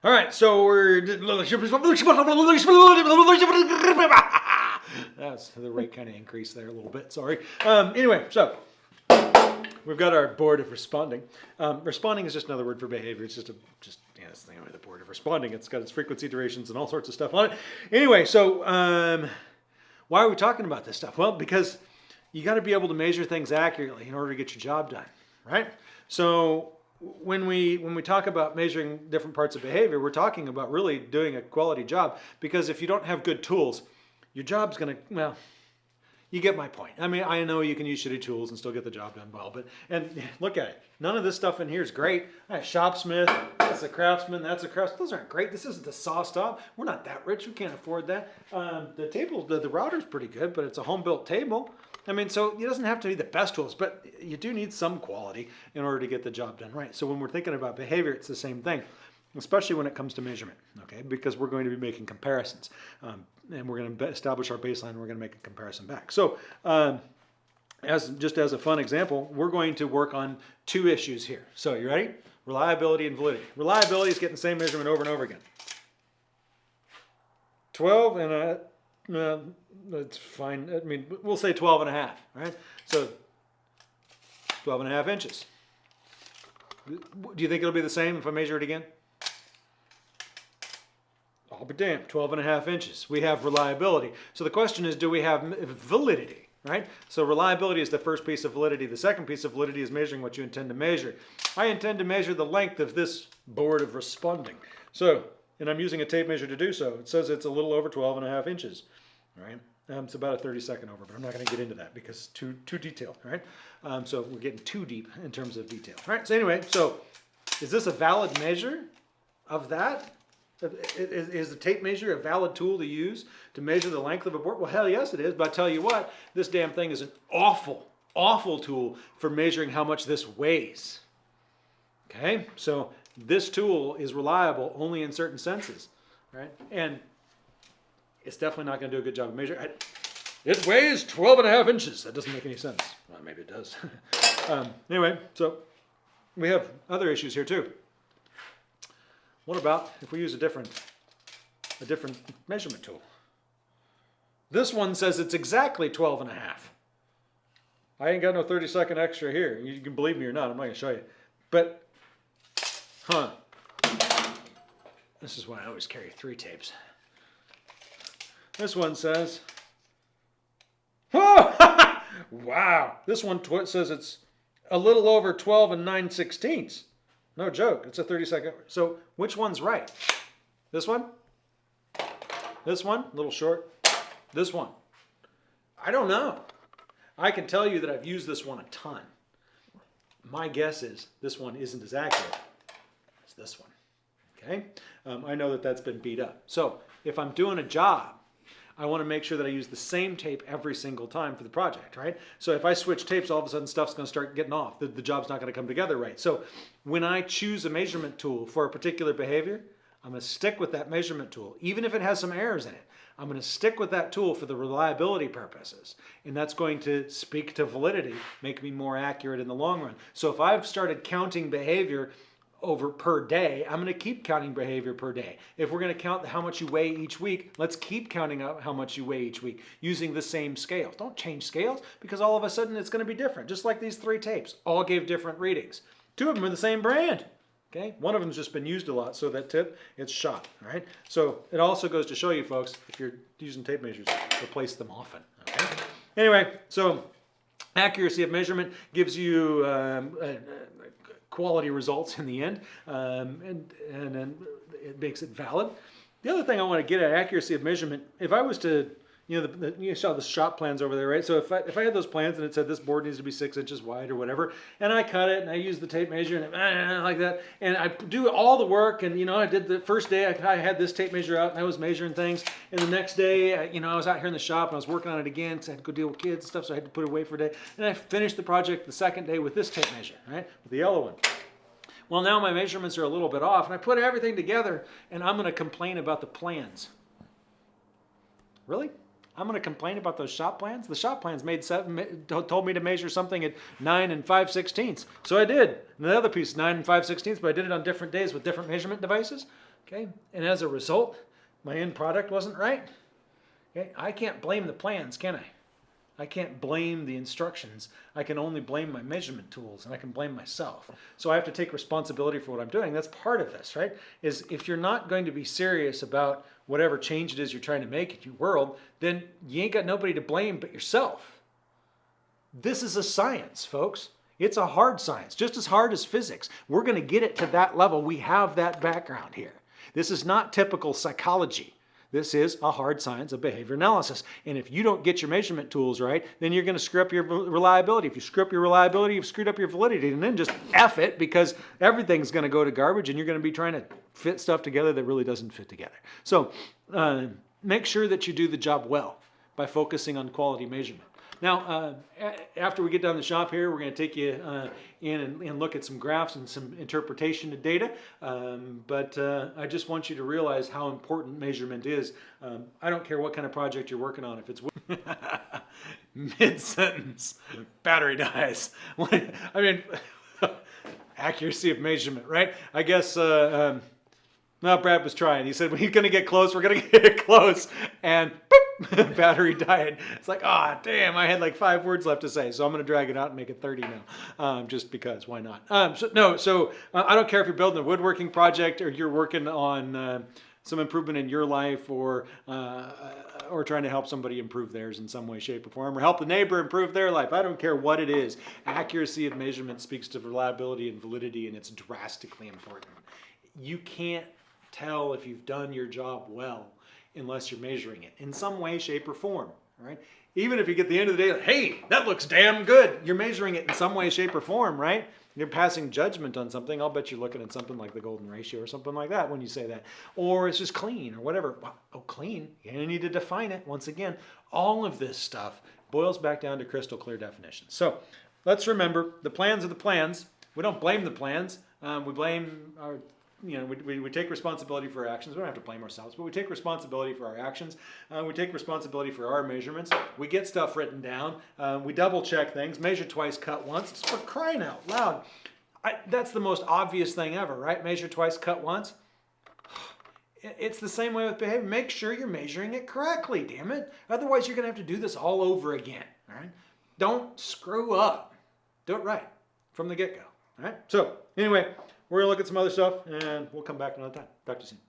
All right, so we're... That's the rate kind of increased there a little bit, sorry. Anyway, so we've got our board of responding. Responding is just another word for behavior. It's it's the thing with the board of responding. It's got its frequency, durations, and all sorts of stuff on it. Anyway, so why are we talking about this stuff? Well, because you got to be able to measure things accurately in order to get your job done, right? So when we talk about measuring different parts of behavior, we're talking about really doing a quality job, because if you don't have good tools, your job's going to, well, you get my point. I mean, I know you can use shitty tools and still get the job done well, and look at it. None of this stuff in here is great. Shopsmith, that's a craftsman, that's a craftsman. Those aren't great. This isn't the saw stop. We're not that rich. We can't afford that. The table, the router's pretty good, but it's a home-built table. I mean, so it doesn't have to be the best tools, but you do need some quality in order to get the job done right. So when we're thinking about behavior, it's the same thing, especially when it comes to measurement, okay? Because we're going to be making comparisons, and we're going to establish our baseline, and we're going to make a comparison back. So just as a fun example, we're going to work on two issues here. So you ready? Reliability and validity. Reliability is getting the same measurement over and over again. 12 and that's fine. I mean, we'll say 12 and a half, right? So 12 and a half inches. Do you think it'll be the same if I measure it again? I'll be damned, 12 and a half inches. We have reliability. So the question is, do we have validity, right? So reliability is the first piece of validity. The second piece of validity is measuring what you intend to measure. I intend to measure the length of this board of responding. So, and I'm using a tape measure to do so. It says it's a little over 12 and a half inches, right? It's about a 32nd over, but I'm not going to get into that because it's too detailed, right? So we're getting too deep in terms of detail, right? So anyway, so is this a valid measure of that? Is the tape measure a valid tool to use to measure the length of a board? Well, hell yes it is, but I tell you what, this damn thing is an awful, awful tool for measuring how much this weighs. Okay, so this tool is reliable only in certain senses, right? And it's definitely not going to do a good job of measuring. It weighs 12 and a half inches. That doesn't make any sense. Well, maybe it does. Anyway, so we have other issues here too. What about if we use a different measurement tool? This one says it's exactly 12 and a half. I ain't got no 30-second extra here. You can believe me or not, I'm not going to show you. But, this is why I always carry 3 tapes. This one says, oh, wow. This one says it's a little over 12 and 9/16. No joke. It's a 30-second. So which one's right? This one? This one? A little short. This one? I don't know. I can tell you that I've used this one a ton. My guess is this one isn't as accurate as this one. Okay? I know that that's been beat up. So if I'm doing a job, I want to make sure that I use the same tape every single time for the project, right? So if I switch tapes, all of a sudden stuff's going to start getting off. The job's not going to come together right. So when I choose a measurement tool for a particular behavior, I'm going to stick with that measurement tool, even if it has some errors in it. I'm going to stick with that tool for the reliability purposes. And that's going to speak to validity, make me more accurate in the long run. So if I've started counting behavior over per day, I'm going to keep counting behavior per day. If we're going to count how much you weigh each week, let's keep counting out how much you weigh each week using the same scales. Don't change scales, because all of a sudden it's going to be different. Just like these 3 tapes, all gave different readings. 2 of them are the same brand. Okay, one of them's just been used a lot, so that tip, it's shot, all right? So it also goes to show you folks, if you're using tape measures, replace them often, okay? Anyway, so accuracy of measurement gives you quality results in the end, and then it makes it valid. The other thing I want to get at accuracy of measurement, if I was to, you saw the shop plans over there, right? So if I had those plans and it said this board needs to be 6 inches wide or whatever, and I cut it and I use the tape measure and like that, and I do all the work, and I did the first day I had this tape measure out and I was measuring things, and the next day I was out here in the shop and I was working on it again because I had to go deal with kids and stuff, so I had to put it away for a day, and I finished the project the second day with this tape measure, right, with the yellow one. Well, now my measurements are a little bit off, and I put everything together, and I'm going to complain about the plans. Really? I'm going to complain about those shop plans? The shop plans told me to measure something at 9 and 5/16. So I did. And the other piece, 9 and 5/16, but I did it on different days with different measurement devices. Okay. And as a result, my end product wasn't right. Okay. I can't blame the plans, can I? I can't blame the instructions. I can only blame my measurement tools, and I can blame myself. So I have to take responsibility for what I'm doing. That's part of this, right? Is if you're not going to be serious about whatever change it is you're trying to make in your world, then you ain't got nobody to blame but yourself. This is a science, folks. It's a hard science, just as hard as physics. We're going to get it to that level. We have that background here. This is not typical psychology. This is a hard science of behavior analysis. And if you don't get your measurement tools right, then you're going to screw up your reliability. If you screw up your reliability, you've screwed up your validity. And then just F it, because everything's going to go to garbage and you're going to be trying to fit stuff together that really doesn't fit together. So make sure that you do the job well by focusing on quality measurement. Now, after we get done the shop here, we're going to take you in and look at some graphs and some interpretation of data. But I just want you to realize how important measurement is. I don't care what kind of project you're working on. If it's mid-sentence, battery dies. I mean, accuracy of measurement, right? I guess... no, Brad was trying. He said, we're going to get close. We're going to get close. And boop, battery died. It's like, ah, damn, I had like 5 words left to say. So I'm going to drag it out and make it 30 now. Just because, why not? So I don't care if you're building a woodworking project or you're working on some improvement in your life or trying to help somebody improve theirs in some way, shape, or form, or help the neighbor improve their life. I don't care what it is. Accuracy of measurement speaks to reliability and validity, and it's drastically important. You can't tell if you've done your job well unless you're measuring it in some way, shape, or form, right? Even if you get the end of the day, like, hey, that looks damn good. You're measuring it in some way, shape, or form, right? You're passing judgment on something. I'll bet you're looking at something like the golden ratio or something like that when you say that. Or it's just clean or whatever. Oh, clean. You're going to need to define it. Once again, all of this stuff boils back down to crystal clear definitions. So let's remember, the plans are the plans. We don't blame the plans. We blame our... we take responsibility for our actions. We don't have to blame ourselves, but we take responsibility for our actions. We take responsibility for our measurements. We get stuff written down. We double check things, measure twice, cut once. It's for crying out loud. That's the most obvious thing ever, right? Measure twice, cut once. It's the same way with behavior. Make sure you're measuring it correctly, damn it. Otherwise, you're going to have to do this all over again, all right? Don't screw up. Do it right from the get-go, all right? So anyway, we're going to look at some other stuff, and we'll come back another time. Talk to you soon.